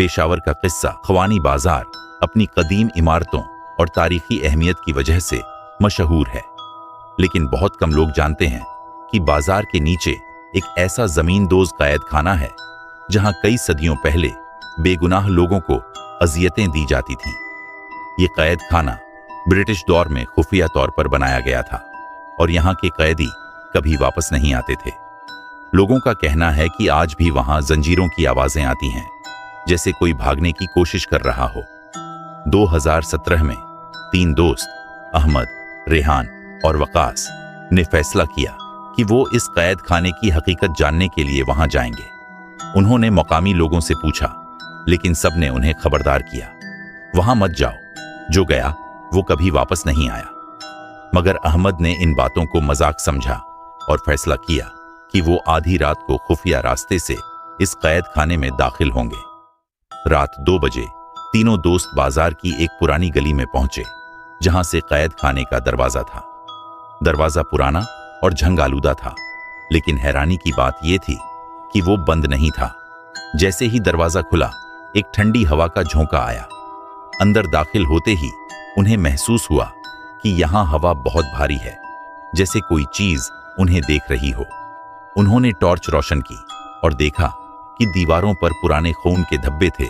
पेशावर का किस्सा ख्वानी बाजार अपनी कदीम इमारतों और तारीखी अहमियत की वजह से मशहूर है, लेकिन बहुत कम लोग जानते हैं कि बाजार के नीचे एक ऐसा जमींदोज कैद खाना है जहां कई सदियों पहले बेगुनाह लोगों को अजियतें दी जाती थीं। ये कैद खाना ब्रिटिश दौर में खुफिया तौर पर बनाया गया था और यहाँ के कैदी कभी वापस नहीं आते थे। लोगों का कहना है कि आज भी वहां जंजीरों की आवाजें आती हैं, जैसे कोई भागने की कोशिश कर रहा हो। 2017 में 3 दोस्त अहमद, रेहान और वकास ने फैसला किया कि वो इस कैद खाने की हकीकत जानने के लिए वहां जाएंगे। उन्होंने मकामी लोगों से पूछा, लेकिन सबने उन्हें खबरदार किया, वहां मत जाओ, जो गया वो कभी वापस नहीं आया। मगर अहमद ने इन बातों को मजाक समझा और फैसला किया कि वो आधी रात को खुफिया रास्ते से इस कैद खाने में दाखिल होंगे। रात 2 बजे तीनों दोस्त बाजार की एक पुरानी गली में पहुंचे, जहां से कैद खाने का दरवाजा था। दरवाजा पुराना और झंग आलूदा था, लेकिन हैरानी की बात यह थी कि वो बंद नहीं था। जैसे ही दरवाजा खुला, एक ठंडी हवा का झोंका आया। अंदर दाखिल होते ही उन्हें महसूस हुआ कि यहां हवा बहुत भारी है, जैसे कोई चीज उन्हें देख रही हो। उन्होंने टॉर्च रोशन की और देखा कि दीवारों पर पुराने खून के धब्बे थे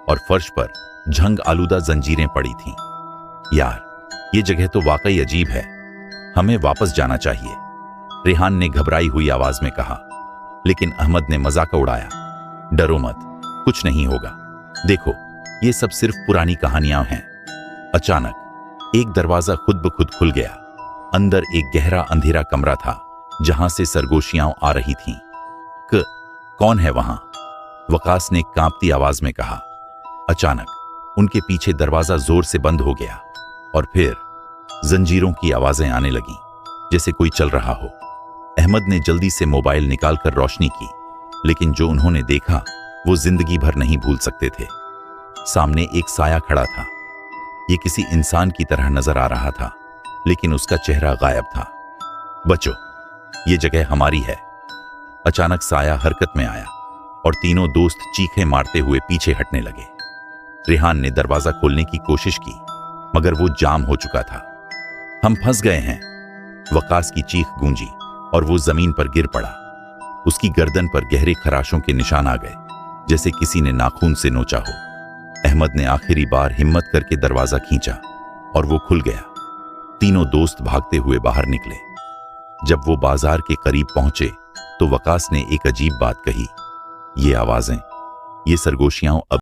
और फर्श पर झंग आलूदा जंजीरें पड़ी थीं। यार, ये जगह तो वाकई अजीब है, हमें वापस जाना चाहिए, रेहान ने घबराई हुई आवाज में कहा। लेकिन अहमद ने मजाक उड़ाया, डरो मत, कुछ नहीं होगा, देखो ये सब सिर्फ पुरानी कहानियां हैं। अचानक एक दरवाजा खुद ब खुद खुल गया। अंदर एक गहरा अंधेरा कमरा था, जहां से सरगोशियां आ रही थीं। कौन है वहां? वकास ने कांपती आवाज में कहा। अचानक उनके पीछे दरवाजा जोर से बंद हो गया और फिर जंजीरों की आवाजें आने लगीं, जैसे कोई चल रहा हो। अहमद ने जल्दी से मोबाइल निकालकर रोशनी की, लेकिन जो उन्होंने देखा वो जिंदगी भर नहीं भूल सकते थे। सामने एक साया खड़ा था। ये किसी इंसान की तरह नजर आ रहा था, लेकिन उसका चेहरा गायब था। बचो, ये जगह हमारी है। अचानक साया हरकत में आया और तीनों दोस्त चीखें मारते हुए पीछे हटने लगे। रेहान ने दरवाजा खोलने की कोशिश की, मगर वो जाम हो चुका था। हम फंस गए हैं, वकास की चीख गूंजी और वो जमीन पर गिर पड़ा। उसकी गर्दन पर गहरे खराशों के निशान आ गए, जैसे किसी ने नाखून से नोचा हो। अहमद ने आखिरी बार हिम्मत करके दरवाजा खींचा और वो खुल गया। तीनों दोस्त भागते हुए बाहर निकले। जब वो बाजार के करीब पहुंचे तो वकास ने एक अजीब बात कही, ये आवाजें, ये सरगोशियां अब